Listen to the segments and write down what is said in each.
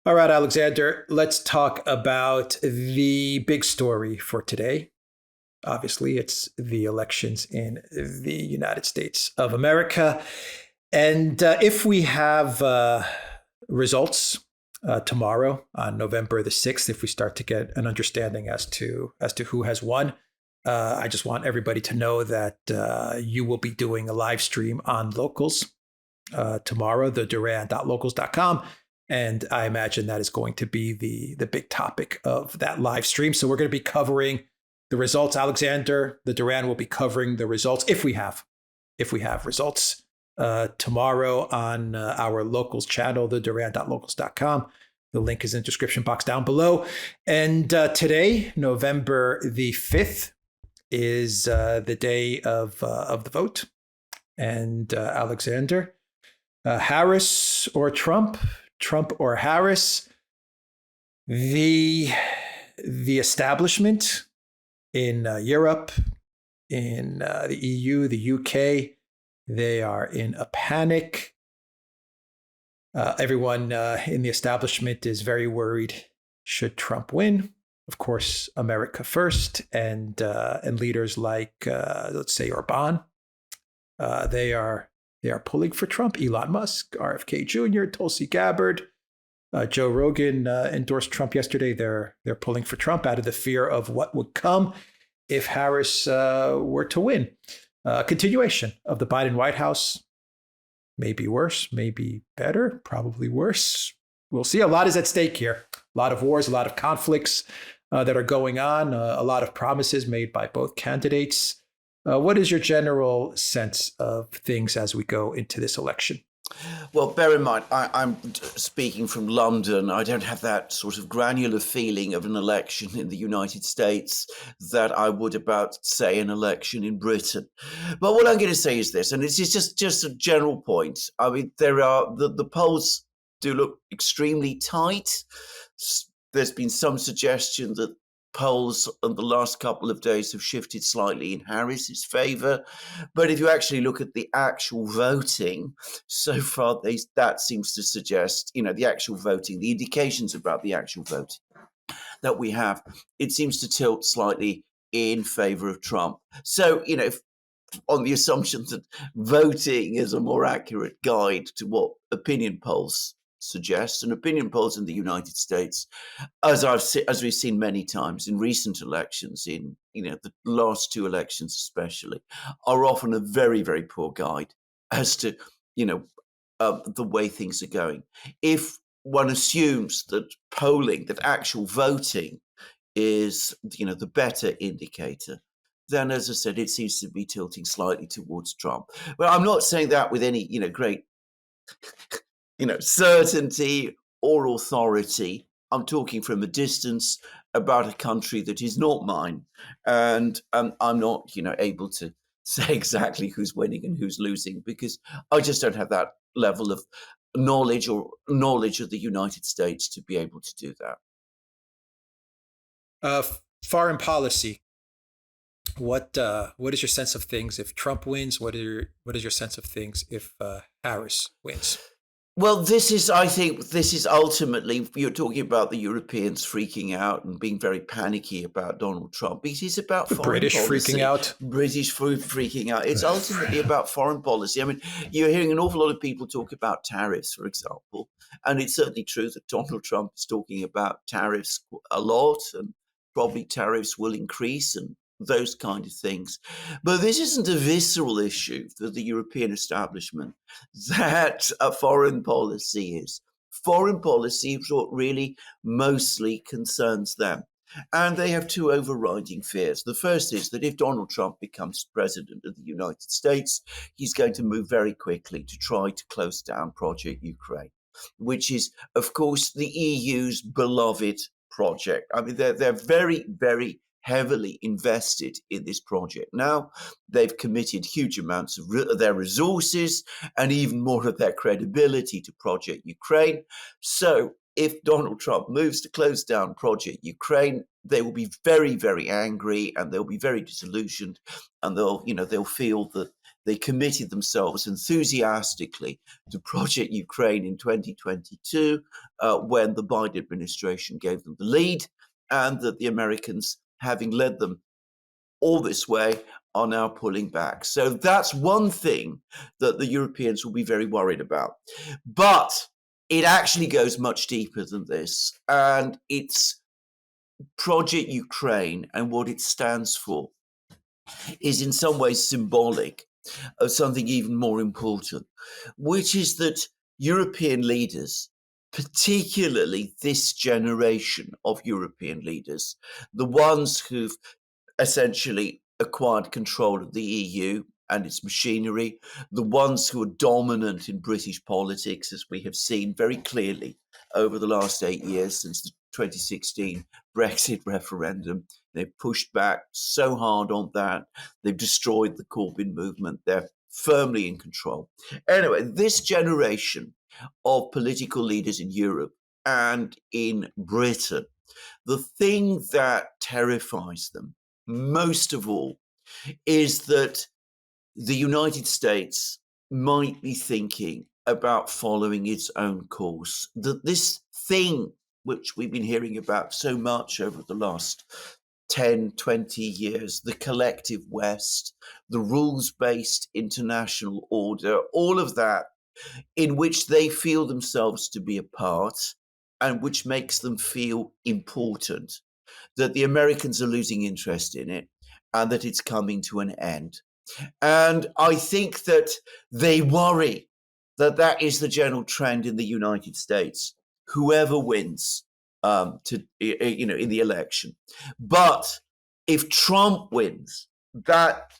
All right, Alexander, let's talk about the big story for today. Obviously, it's the elections in the United States of America. And if we have results tomorrow on November the 6th, if we start to get an understanding as to who has won, I just want everybody to know that you will be doing a live stream on Locals tomorrow, the Duran.locals.com. And I imagine that is going to be the big topic of that live stream. So we're going to be covering the results. Alexander, the Duran will be covering the results if we have results tomorrow on our Locals channel, the Duran.locals.com. The link is in the description box down below. And today, November the 5th, is the day of the vote. And Alexander, Harris or Trump? Trump or Harris? The establishment in Europe, in the EU, the UK, they are in a panic. Everyone in the establishment is very worried. Should Trump win? Of course, America first, and leaders like let's say Orban, they are pulling for Trump. Elon Musk, RFK Jr., Tulsi Gabbard, Joe Rogan endorsed Trump yesterday. They're pulling for Trump out of the fear of what would come if Harris were to win. Continuation of the Biden White House, maybe worse, maybe better, probably worse. We'll see. A lot is at stake here. A lot of wars, a lot of conflicts that are going on, a lot of promises made by both candidates. What is your general sense of things as we go into this election? Well, bear in mind, I'm speaking from London. I don't have that sort of granular feeling of an election in the United States that I would about, say, an election in Britain. But what I'm going to say is this, and it's just a general point. I mean, there are the polls do look extremely tight. There's been some suggestion that polls in the last couple of days have shifted slightly in Harris's favor. But if you actually look at the actual voting, so far that seems to suggest, the actual voting, the indications about the actual voting that we have, it seems to tilt slightly in favor of Trump. So, on the assumption that voting is a more accurate guide to what opinion polls suggest, and opinion polls in the United States, as we've seen many times in recent elections, in the last two elections especially, are often a very, very poor guide as to the way things are going. If one assumes that polling, that actual voting, is the better indicator, then, as I said, it seems to be tilting slightly towards Trump. Well, I'm not saying that with any great certainty or authority. I'm talking from a distance about a country that is not mine. And I'm not, able to say exactly who's winning and who's losing because I just don't have that level of knowledge of the United States to be able to do that. Foreign policy. What is your sense of things if Trump wins? What is your sense of things if Harris wins? Well, I think this is ultimately, you're talking about the Europeans freaking out and being very panicky about Donald Trump. It is about foreign British policy. Freaking out. British freaking out. It's ultimately about foreign policy. I mean, you're hearing an awful lot of people talk about tariffs, for example. And it's certainly true that Donald Trump is talking about tariffs a lot, and probably tariffs will increase and those kind of things. But this isn't a visceral issue for the European establishment that a foreign policy is. Foreign policy is what really mostly concerns them. And they have two overriding fears. The first is that if Donald Trump becomes president of the United States, he's going to move very quickly to try to close down Project Ukraine, which is, of course, the EU's beloved project. I mean, they're very, very heavily invested in this project. Now, they've committed huge amounts of their resources and even more of their credibility to Project Ukraine. So if Donald Trump moves to close down Project Ukraine, they will be very, very angry and they'll be very disillusioned, and they'll feel that They committed themselves enthusiastically to Project Ukraine in 2022 when the Biden administration gave them the lead, and that the Americans, having led them all this way, are now pulling back. So that's one thing that the Europeans will be very worried about. But it actually goes much deeper than this, and it's Project Ukraine and what it stands for is in some ways symbolic of something even more important, which is that European leaders, particularly this generation of European leaders, the ones who've essentially acquired control of the EU and its machinery, the ones who are dominant in British politics, as we have seen very clearly over the last 8 years since the 2016 Brexit referendum. They've pushed back so hard on that. They've destroyed the Corbyn movement. They're firmly in control. Anyway, this generation of political leaders in Europe and in Britain, the thing that terrifies them most of all is that the United States might be thinking about following its own course, that this thing which we've been hearing about so much over the last 10, 20 years, the collective West, the rules-based international order, all of that, in which they feel themselves to be a part and which makes them feel important, that the Americans are losing interest in it and that it's coming to an end. And I think that they worry that that is the general trend in the United States, whoever wins in the election. But if Trump wins, that,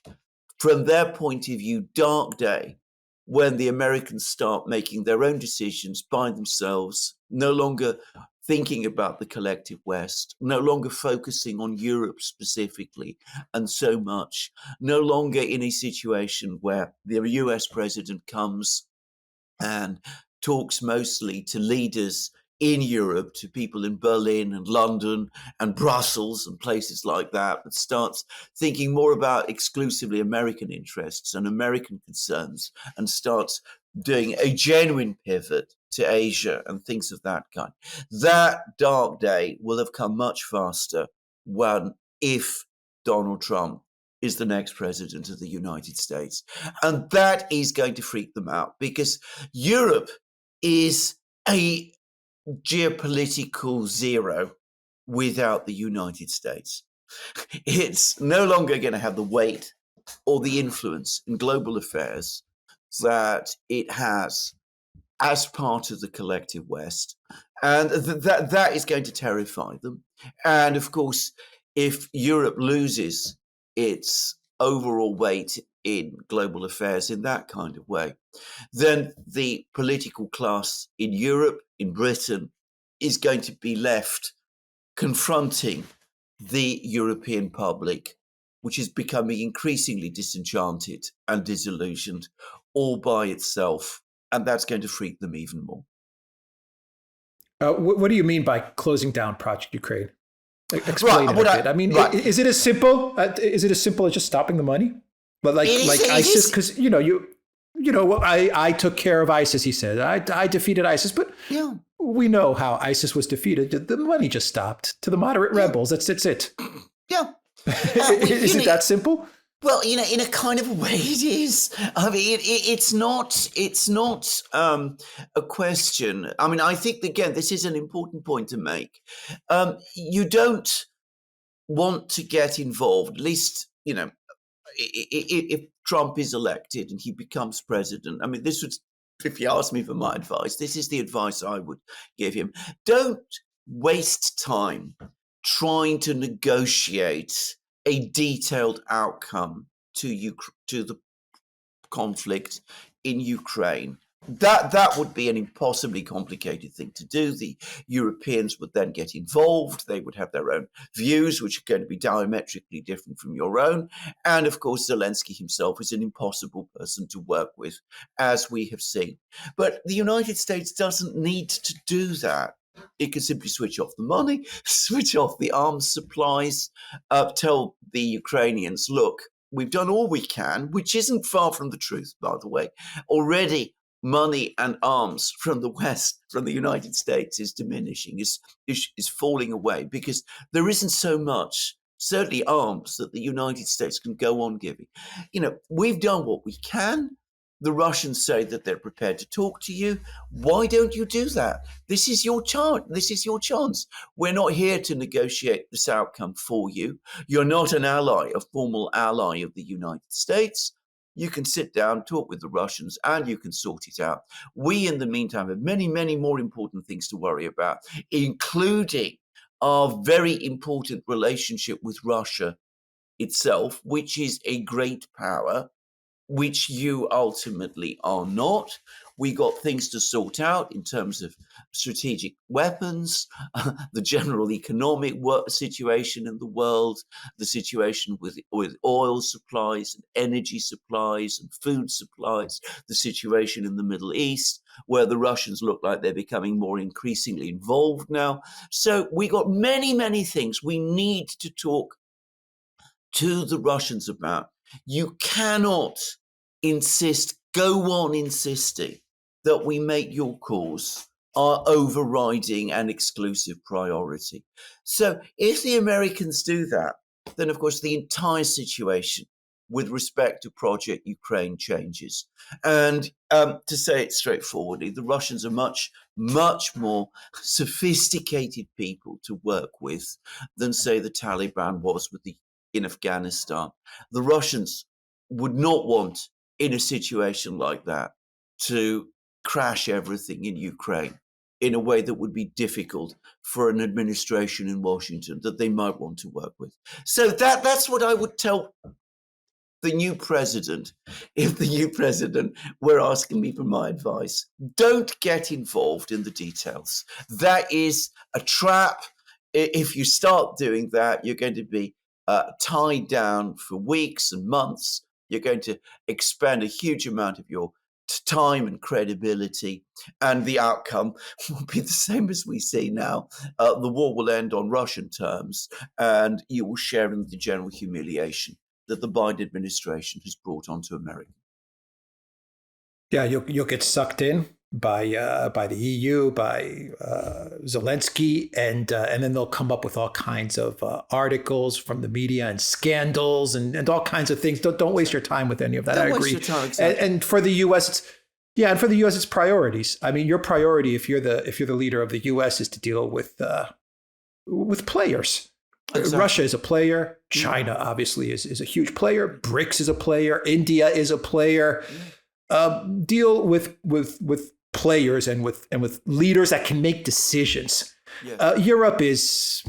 from their point of view, dark day, when the Americans start making their own decisions by themselves, no longer thinking about the collective West, no longer focusing on Europe specifically, and so much, no longer in a situation where the US president comes and talks mostly to leaders in Europe, to people in Berlin and London and Brussels and places like that, but starts thinking more about exclusively American interests and American concerns, and starts doing a genuine pivot to Asia and things of that kind. That dark day will have come much faster if Donald Trump is the next president of the United States. And that is going to freak them out, because Europe is a geopolitical zero without the United States. It's no longer going to have the weight or the influence in global affairs that it has as part of the collective West. And that is going to terrify them. And of course, if Europe loses its overall weight in global affairs in that kind of way, then the political class in Europe, in Britain, is going to be left confronting the European public, which is becoming increasingly disenchanted and disillusioned all by itself. And that's going to freak them even more. What do you mean by closing down Project Ukraine? Explain it a bit. I mean, is it as simple? Is it as simple as just stopping the money? But like ISIS, because I took care of ISIS. He said I defeated ISIS, but yeah, we know how ISIS was defeated. The money just stopped to the moderate rebels. That's it. Yeah, is it that simple? Well, in a kind of a way, it is. I mean, it's not a question. I mean, I think, again, this is an important point to make. You don't want to get involved, at least, if Trump is elected and he becomes president. I mean, this would, if you ask me for my advice, this is the advice I would give him. Don't waste time trying to negotiate a detailed outcome to the conflict in Ukraine. That would be an impossibly complicated thing to do. The Europeans would then get involved. They would have their own views, which are going to be diametrically different from your own. And of course, Zelensky himself is an impossible person to work with, as we have seen. But the United States doesn't need to do that. It can simply switch off the money, switch off the arms supplies, tell the Ukrainians, look, we've done all we can, which isn't far from the truth, by the way. Already, money and arms from the West, from the United States, is diminishing, is falling away, because there isn't so much, certainly arms, that the United States can go on giving. We've done what we can. The Russians say that they're prepared to talk to you. Why don't you do that? This is your chance. This is your chance. We're not here to negotiate this outcome for you. You're not an ally, a formal ally of the United States. You can sit down, talk with the Russians, and you can sort it out. We, in the meantime, have many, many more important things to worry about, including our very important relationship with Russia itself, which is a great power, which you ultimately are not. We got things to sort out in terms of strategic weapons, the general economic situation in the world, the situation with oil supplies and energy supplies and food supplies, the situation in the Middle East, where the Russians look like they're becoming more increasingly involved now. So we got many, many things we need to talk to the Russians about. You cannot go on insisting that we make your cause our overriding and exclusive priority. So if the Americans do that, then of course the entire situation with respect to Project Ukraine changes. And to say it straightforwardly, the Russians are much, much more sophisticated people to work with than, say, the Taliban was in Afghanistan. The Russians would not want, in a situation like that, to crash everything in Ukraine in a way that would be difficult for an administration in Washington that they might want to work with. So that's what I would tell the new president, if the new president were asking me for my advice. Don't get involved in the details. That is a trap. If you start doing that, you're going to be tied down for weeks and months. You're going to expend a huge amount of your time and credibility, and the outcome will be the same as we see now. The war will end on Russian terms, and you will share in the general humiliation that the Biden administration has brought onto America. Yeah, you'll get sucked in by the EU, by Zelensky, and then they'll come up with all kinds of articles from the media and scandals and all kinds of things. Don't waste your time with any of that. Don't I agree. Waste your time, exactly. And for the U.S., it's priorities. I mean, your priority, if you're the leader of the U.S., is to deal with players. Exactly. Russia is a player. China obviously is a huge player. BRICS is a player. India is a player. Deal with players and with leaders that can make decisions. Yes. Europe is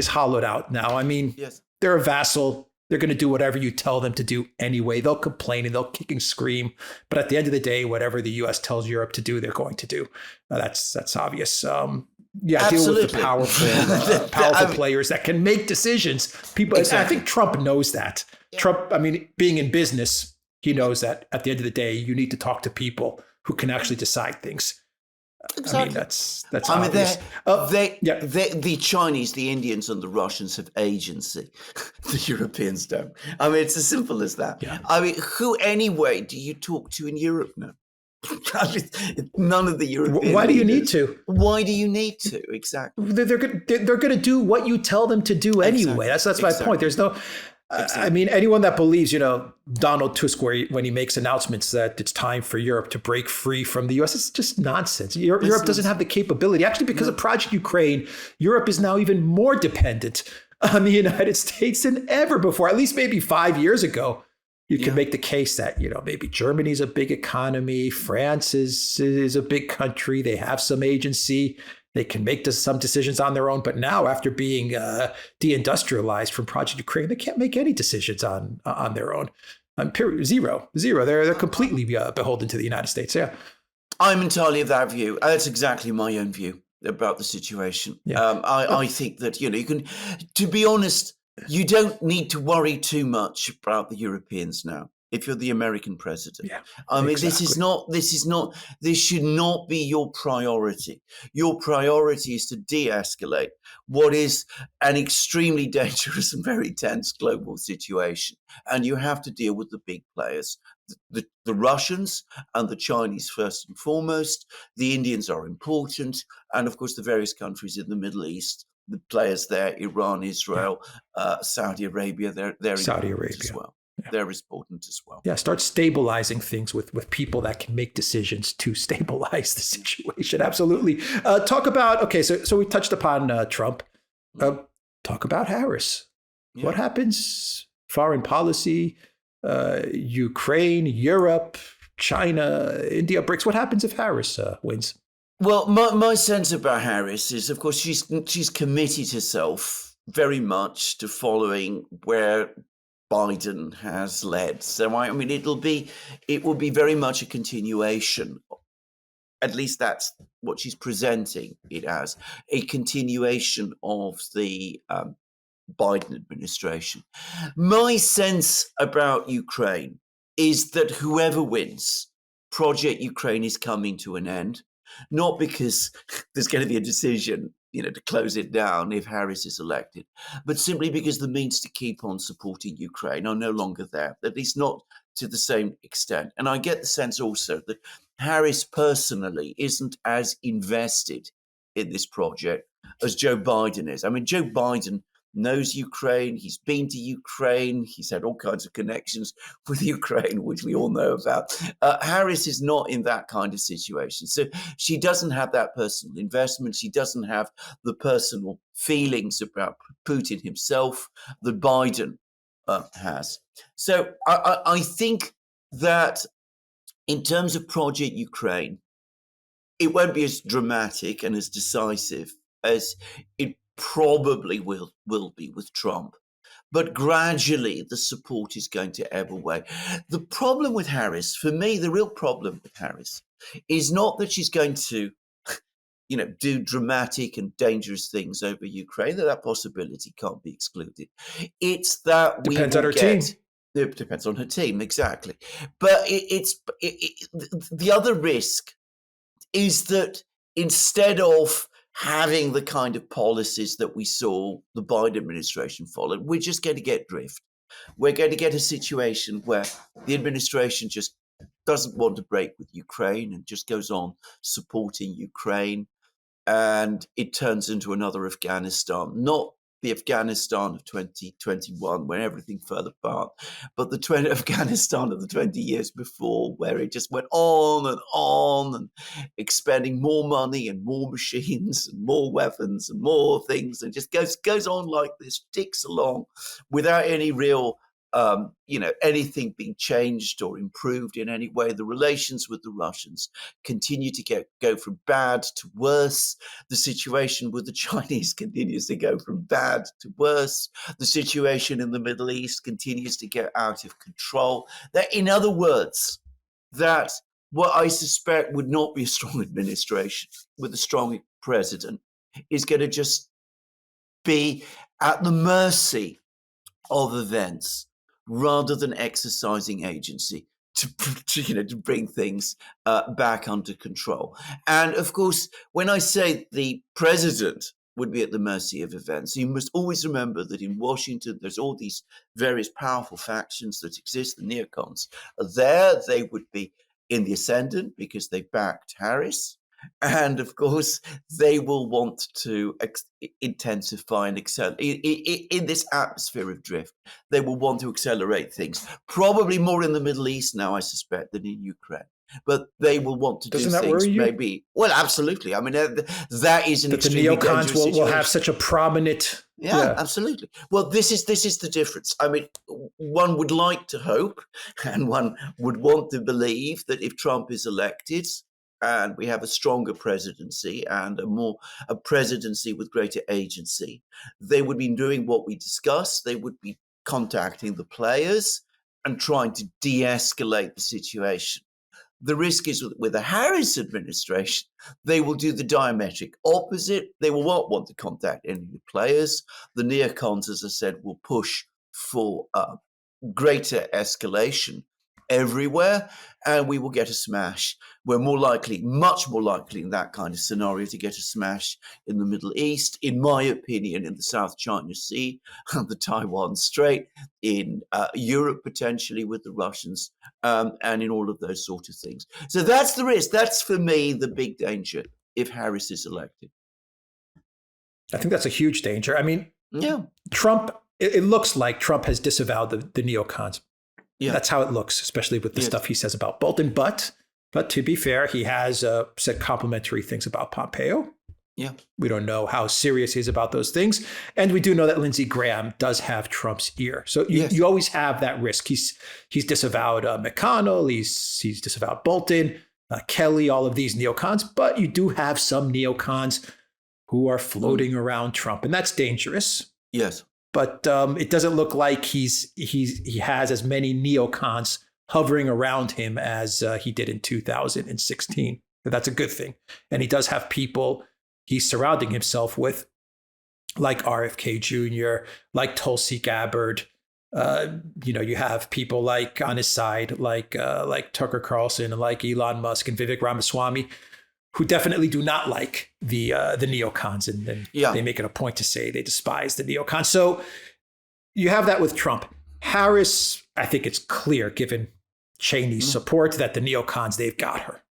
hollowed out now. I mean, yes. They're a vassal. They're going to do whatever you tell them to do anyway. They'll complain and they'll kick and scream. But at the end of the day, whatever the U.S. tells Europe to do, they're going to do. That's obvious. Deal with the powerful players that can make decisions. People, exactly. I think Trump knows that. Yeah. Trump, being in business, he knows that at the end of the day, you need to talk to people who can actually decide things. Exactly. That's obvious. The Chinese, the Indians, and the Russians have agency. The Europeans don't. It's as simple as that. Yeah. Who anyway do you talk to in Europe now? None of the Europeans. Why do you need to? Why do you need to? Exactly. They're going to do what you tell them to do anyway. Exactly. That's my point. There's no. Exactly. Anyone that believes, Donald Tusk, when he makes announcements that it's time for Europe to break free from the U.S., it's just nonsense. Europe doesn't have the capability. Actually, because of Project Ukraine, Europe is now even more dependent on the United States than ever before. At least maybe 5 years ago, you can make the case that, maybe Germany's a big economy. France is a big country. They have some agency. They can make some decisions on their own. But now, after being deindustrialized from Project Ukraine, they can't make any decisions on their own. Zero. They're completely beholden to the United States. Yeah, I'm entirely of that view. That's exactly my own view about the situation. Yeah. I think that you can. To be honest, you don't need to worry too much about the Europeans now. if you're the American president. Yeah, I mean, exactly. this should not be your priority. Your priority is to de-escalate what is an extremely dangerous and very tense global situation. And you have to deal with the big players, the Russians and the Chinese first and foremost. The Indians are important. And of course, the various countries in the Middle East, the players there, Iran, Yeah, Israel, Saudi Arabia, they're Saudi important as Arabia. well. Yeah. They're important as well. Yeah, start stabilizing things with people that can make decisions to stabilize the situation. Absolutely. Talk about so we touched upon Trump. Mm. Talk about Harris. What Yeah. happens? Foreign policy, Ukraine, Europe, China, India, BRICS. What happens if Harris wins? Well, my sense about Harris is, of course, she's committed herself very much to following where Biden has led. So I mean, it will be very much a continuation. At least that's what she's presenting it as, a continuation of the Biden administration. My sense about Ukraine is that whoever wins, Project Ukraine is coming to an end, not because there's going to be a decision, to close it down if Harris is elected, but simply because the means to keep on supporting Ukraine are no longer there, at least not to the same extent. And I get the sense also that Harris personally isn't as invested in this project as Joe Biden is. I mean, Joe Biden knows Ukraine. He's been to Ukraine. He's had all kinds of connections with Ukraine, which we all know about. Harris is not in that kind of situation. So she doesn't have that personal investment. She doesn't have the personal feelings about Putin himself that Biden has. So I think that in terms of Project Ukraine, it won't be as dramatic and as decisive as it probably will be with Trump. But gradually, the support is going to ebb away. The problem with Harris, for me, the real problem with Harris is not that she's going to, do dramatic and dangerous things over Ukraine. That possibility can't be excluded. It's that we Depends on will her get. team. It depends on her team, exactly. But the other risk is that instead of having the kind of policies that we saw the Biden administration follow, we're just going to get drift. We're going to get a situation where the administration just doesn't want to break with Ukraine and just goes on supporting Ukraine, and it turns into another Afghanistan, not the Afghanistan of 2021, where everything fell apart, but the Afghanistan of the 20 years before, where it just went on and expending more money and more machines and more weapons and more things, and just goes on like this, ticks along without any real anything being changed or improved in any way. The relations with the Russians continue to go from bad to worse. The situation with the Chinese continues to go from bad to worse. The situation in the Middle East continues to get out of control. That, in other words, that what I suspect would not be a strong administration with a strong president is going to just be at the mercy of events rather than exercising agency to bring things back under control. And of course, when I say the president would be at the mercy of events, you must always remember that in Washington, there's all these various powerful factions that exist. The neocons are there. They would be in the ascendant because they backed Harris. And of course, they will want to intensify and accelerate in this atmosphere of drift. They will want to accelerate things, probably more in the Middle East now, I suspect, than in Ukraine. But they will want to do Doesn't that worry things you? Maybe. Well, absolutely. I mean, that is an That the extremely neocons dangerous will have situation. such a prominent. Yeah, absolutely. Well, this is the difference. I mean, one would like to hope, and one would want to believe that if Trump is elected, and we have a stronger presidency and a presidency with greater agency, they would be doing what we discussed. They would be contacting the players and trying to de-escalate the situation. The risk is with the Harris administration, they will do the diametric opposite. They will not want to contact any of the players. The neocons, as I said, will push for greater escalation everywhere, and we will get a smash. We're more likely, much more likely in that kind of scenario to get a smash in the Middle East, in my opinion, in the South China Sea, the Taiwan Strait, in Europe potentially with the Russians, and in all of those sort of things. So that's the risk. That's, for me, the big danger if Harris is elected. I think that's a huge danger. I mean, Yeah. Trump, it looks like Trump has disavowed the neocons. Yeah. That's how it looks, especially with the stuff he says about Bolton. But to be fair, he has said complimentary things about Pompeo. Yeah. We don't know how serious he is about those things. And we do know that Lindsey Graham does have Trump's ear. So you always have that risk. He's disavowed McConnell. He's disavowed Bolton, Kelly, all of these neocons. But you do have some neocons who are floating around Trump. And that's dangerous. Yes. But it doesn't look like he has as many neocons hovering around him as he did in 2016. So that's a good thing. And he does have people he's surrounding himself with, like RFK Jr., like Tulsi Gabbard. You have people like on his side, like Tucker Carlson and like Elon Musk and Vivek Ramaswamy, who definitely do not like the neocons, and they make it a point to say they despise the neocons. So you have that with Trump. Harris, I think it's clear, given Cheney's support, that the neocons, they've got her.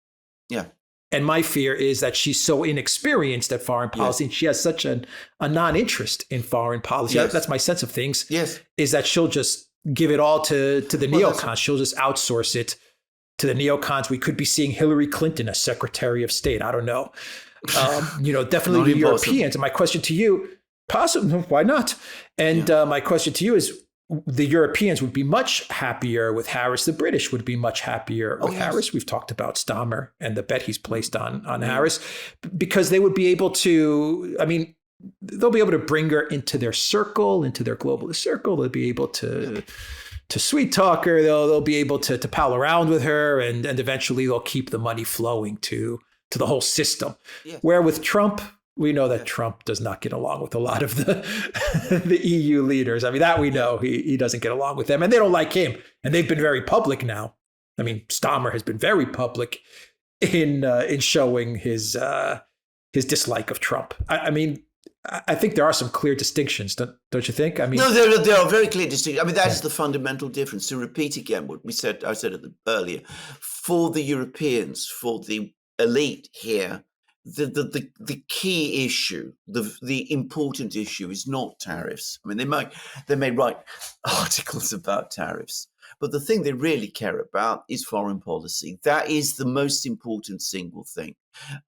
Yeah. And my fear is that she's so inexperienced at foreign policy, and she has such a non-interest in foreign policy. Yes. That's my sense of things, Yes. is that she'll just give it all to the neocons. She'll just outsource it to the neocons. We could be seeing Hillary Clinton as Secretary of State. I don't know. Definitely the Europeans. And my question to you, possibly, why not? And my question to you is, the Europeans would be much happier with Harris. The British would be much happier with Harris. We've talked about Stammer and the bet he's placed on Harris, because they would be able to, they'll be able to bring her into their circle, into their globalist circle. They'll be able to sweet talk her. They'll be able to pal around with her, and eventually they'll keep the money flowing to the whole system. Yeah. Where with Trump, we know that Trump does not get along with a lot of the EU leaders. That we know. He doesn't get along with them, and they don't like him. And they've been very public now. Stammer has been very public in showing his dislike of Trump. I think there are some clear distinctions, don't you think? No, there are very clear distinctions. That is the fundamental difference. To repeat again what I said earlier, for the Europeans, for the elite here, the key issue, the important issue, is not tariffs. They may write articles about tariffs, but the thing they really care about is foreign policy. That is the most important single thing.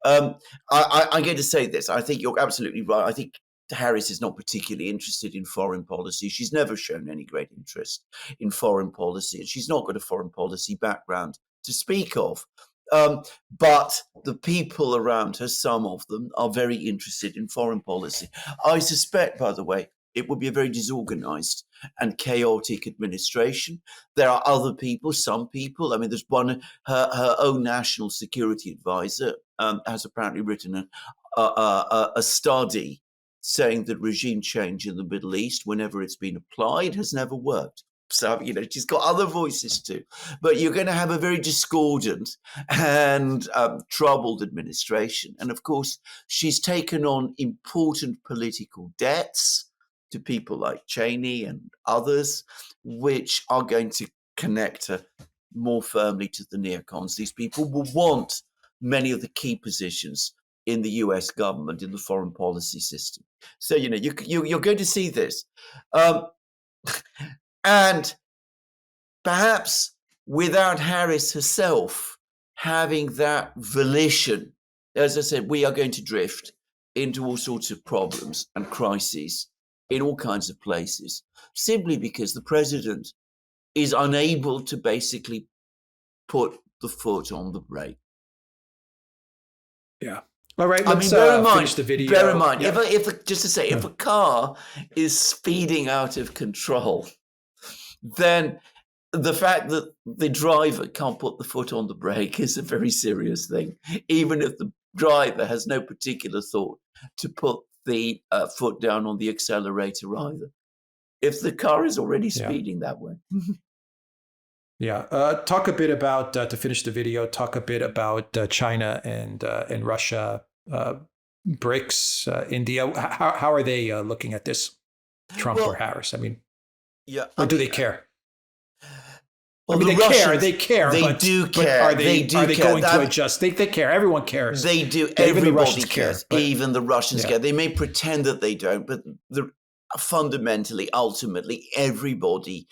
I'm going to say this. I think you're absolutely right. I think Harris is not particularly interested in foreign policy. She's never shown any great interest in foreign policy, and she's not got a foreign policy background to speak of. But the people around her, some of them, are very interested in foreign policy. I suspect, by the way, it would be a very disorganized and chaotic administration. There are other people, some people. There's one, her own national security advisor has apparently written a study saying that regime change in the Middle East, whenever it's been applied, has never worked. So, she's got other voices too. But you're going to have a very discordant and troubled administration. And of course, she's taken on important political debts to people like Cheney and others, which are going to connect her more firmly to the neocons. These people will want many of the key positions in the US government, in the foreign policy system. So, you're going to see this. And perhaps without Harris herself having that volition, as I said, we are going to drift into all sorts of problems and crises in all kinds of places, simply because the president is unable to basically put the foot on the brake. Yeah. All right, let's finish the video. Bear in mind, if a car is speeding out of control, then the fact that the driver can't put the foot on the brake is a very serious thing, even if the driver has no particular thought to put the foot down on the accelerator either, if the car is already speeding that way. Yeah. Talk a bit about to finish the video. Talk a bit about China and Russia, BRICS, India. How are they looking at this, Trump or Well, Harris? I mean, yeah, or I do mean, they care? I well, mean, the they care. Russians, They care, they but do are care. They do they care. going to adjust? They care. Everyone cares. They do. Yeah, even the Everybody Russians cares. care. But Even the Russians yeah, care. They may pretend that they don't, but fundamentally, ultimately, everybody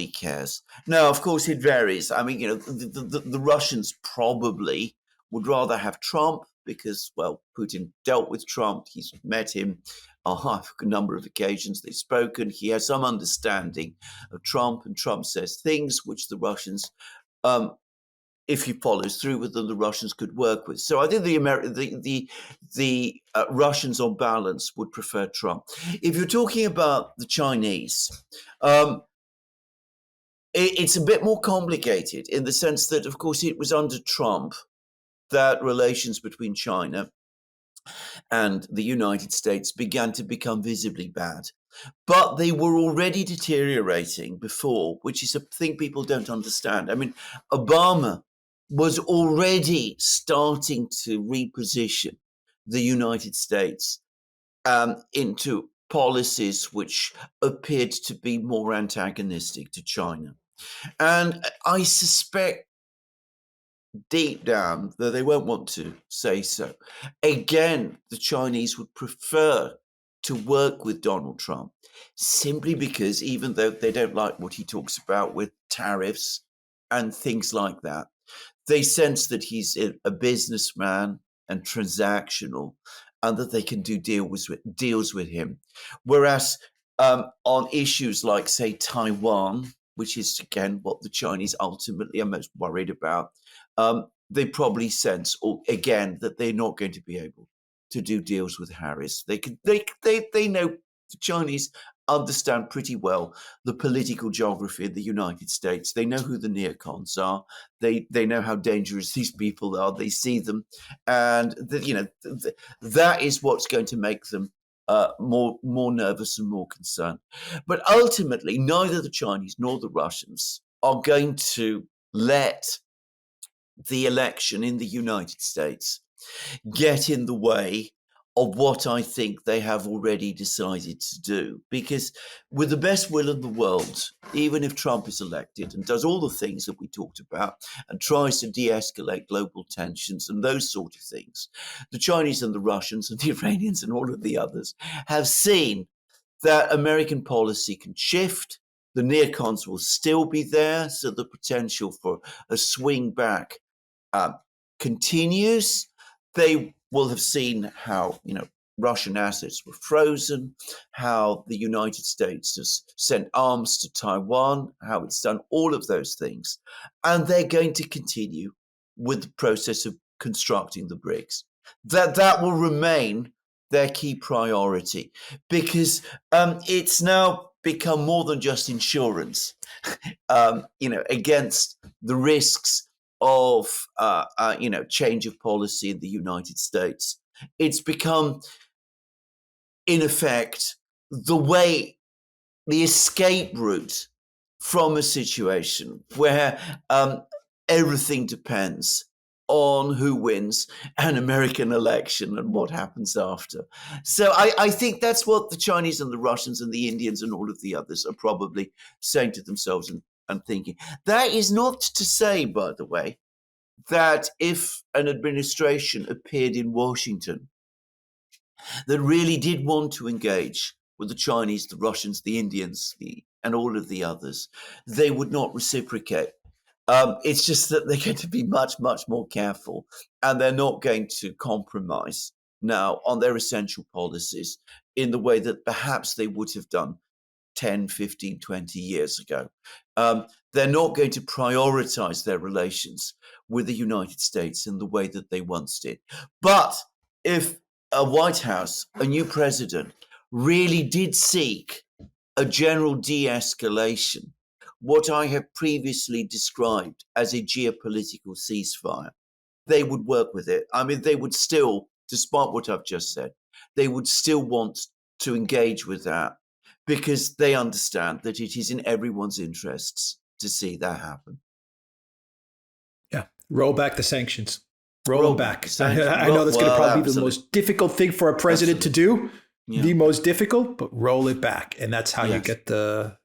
cares. Now, of course, it varies. I mean, the Russians probably would rather have Trump because, well, Putin dealt with Trump. He's met him on a number of occasions. They've spoken. He has some understanding of Trump, and Trump says things which the Russians um, if he follows through with them, the Russians could work with. So I think the Russians, on balance, would prefer Trump. If you're talking about the Chinese, um, it's a bit more complicated in the sense that, of course, it was under Trump that relations between China and the United States began to become visibly bad. But they were already deteriorating before, which is a thing people don't understand. I mean, Obama was already starting to reposition the United States into policies which appeared to be more antagonistic to China. And I suspect deep down, though they won't want to say so, again, the Chinese would prefer to work with Donald Trump simply because even though they don't like what he talks about with tariffs and things like that, they sense that he's a businessman and transactional and that they can do deals with him. Whereas on issues like, say, Taiwan, which is again what the Chinese ultimately are most worried about, they probably sense, or again, that they're not going to be able to do deals with Harris. They know the Chinese understand pretty well the political geography of the United States. They know who the neocons are. They know how dangerous these people are. They see them, and that is what's going to make them more nervous and more concerned. But ultimately, neither the Chinese nor the Russians are going to let the election in the United States get in the way of what I think they have already decided to do. Because with the best will in the world, even if Trump is elected and does all the things that we talked about and tries to de-escalate global tensions and those sort of things, the Chinese and the Russians and the Iranians and all of the others have seen that American policy can shift. The neocons will still be there, so the potential for a swing back uh, continues. They will have seen how Russian assets were frozen, how the United States has sent arms to Taiwan, how it's done all of those things, and they're going to continue with the process of constructing the BRICS. That will remain their key priority because it's now become more than just insurance, against the risks of change of policy in the United States. It's become, in effect, the escape route from a situation where everything depends on who wins an American election and what happens after. So I think that's what the Chinese and the Russians and the Indians and all of the others are probably saying to themselves and thinking. That is not to say, by the way, that if an administration appeared in Washington that really did want to engage with the Chinese, the Russians, the Indians, and all of the others, they would not reciprocate. It's just that they're going to be much, much more careful and they're not going to compromise now on their essential policies in the way that perhaps they would have done 10, 15, 20 years ago. They're not going to prioritize their relations with the United States in the way that they once did. But if a White House, a new president, really did seek a general de escalation, what I have previously described as a geopolitical ceasefire, they would work with it. I mean, they would still, despite what I've just said, they would still want to engage with that because they understand that it is in everyone's interests to see that happen. Yeah, roll back the sanctions. Roll them back. I know that's going to probably be the most difficult thing for a president to do. Yeah. The most difficult, but roll it back, and that's how you get the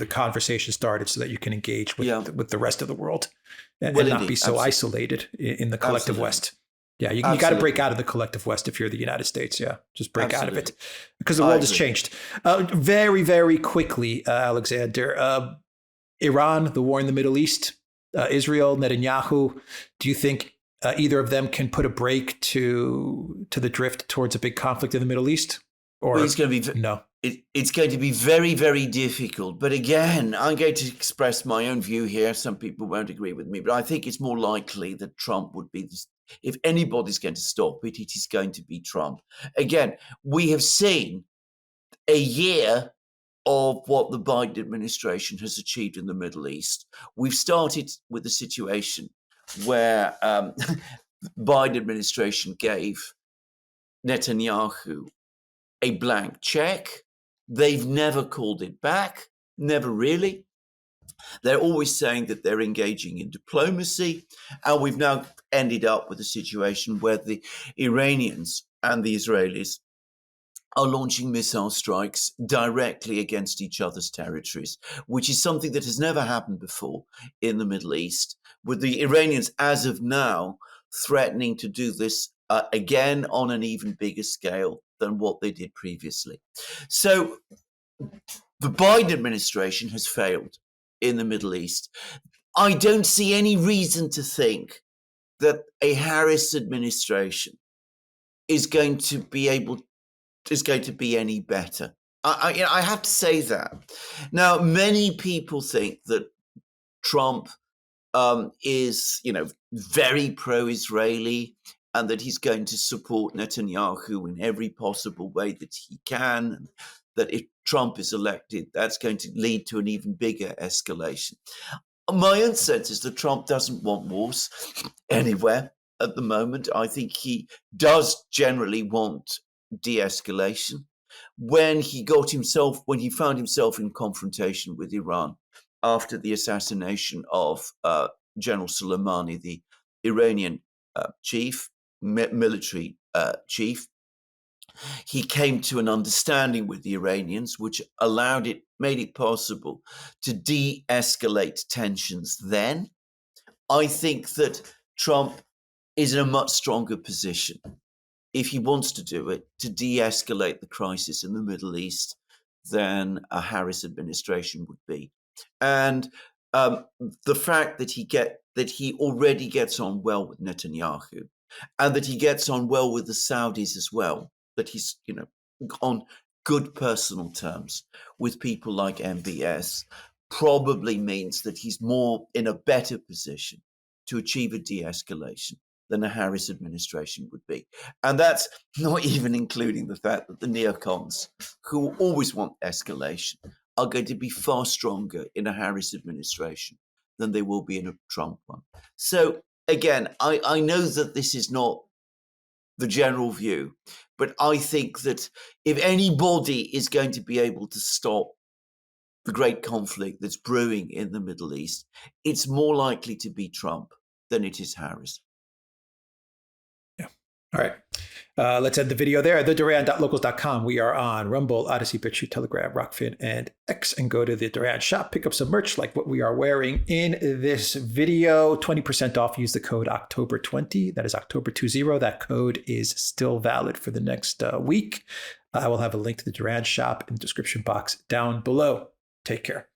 conversation started, so that you can engage with the rest of the world, and not be so isolated in the collective West. Yeah, you got to break out of the collective West if you're the United States. Yeah, just break out of it, because the world has changed. Very, very quickly, Alexander. Iran, the war in the Middle East, Israel, Netanyahu. Do you think either of them can put a break to the drift towards a big conflict in the Middle East? Or it's going to be no. It's going to be very, very difficult. But again, I'm going to express my own view here. Some people won't agree with me, but I think it's more likely that Trump would be if anybody's going to stop it, it is going to be Trump. Again, we have seen a year of what the Biden administration has achieved in the Middle East. We've started with a situation where Biden administration gave Netanyahu a blank check. They've never called it back, never really. They're always saying that they're engaging in diplomacy, and we've now ended up with a situation where the Iranians and the Israelis are launching missile strikes directly against each other's territories, which is something that has never happened before in the Middle East, with the Iranians, as of now, threatening to do this again on an even bigger scale than what they did previously. So the Biden administration has failed in the Middle East. I don't see any reason to think that a Harris administration is going to be any better. I have to say that. Now, many people think that Trump is, very pro-Israeli, and that he's going to support Netanyahu in every possible way that he can. That if Trump is elected, that's going to lead to an even bigger escalation. My own sense is that Trump doesn't want wars anywhere at the moment. I think he does generally want de-escalation. When he found himself in confrontation with Iran after the assassination of General Soleimani, the Iranian military chief, he came to an understanding with the Iranians, which made it possible to de-escalate tensions then. I think that Trump is in a much stronger position, if he wants to do it, to de-escalate the crisis in the Middle East than a Harris administration would be. And the fact that he already gets on well with Netanyahu, and that he gets on well with the Saudis as well, that he's on good personal terms with people like MBS, probably means that he's more in a better position to achieve a de-escalation than a Harris administration would be. And that's not even including the fact that the neocons, who always want escalation, are going to be far stronger in a Harris administration than they will be in a Trump one. So again, I know that this is not the general view, but I think that if anybody is going to be able to stop the great conflict that's brewing in the Middle East, it's more likely to be Trump than it is Harris. Yeah. All right. Let's end the video there. TheDuran.locals.com. We are on Rumble, Odyssey, BitChute, Telegram, Rockfin, and X. And go to the Duran shop. Pick up some merch like what we are wearing in this video. 20% off. Use the code October20. That is October20. That code is still valid for the next week. I will have a link to the Duran shop in the description box down below. Take care.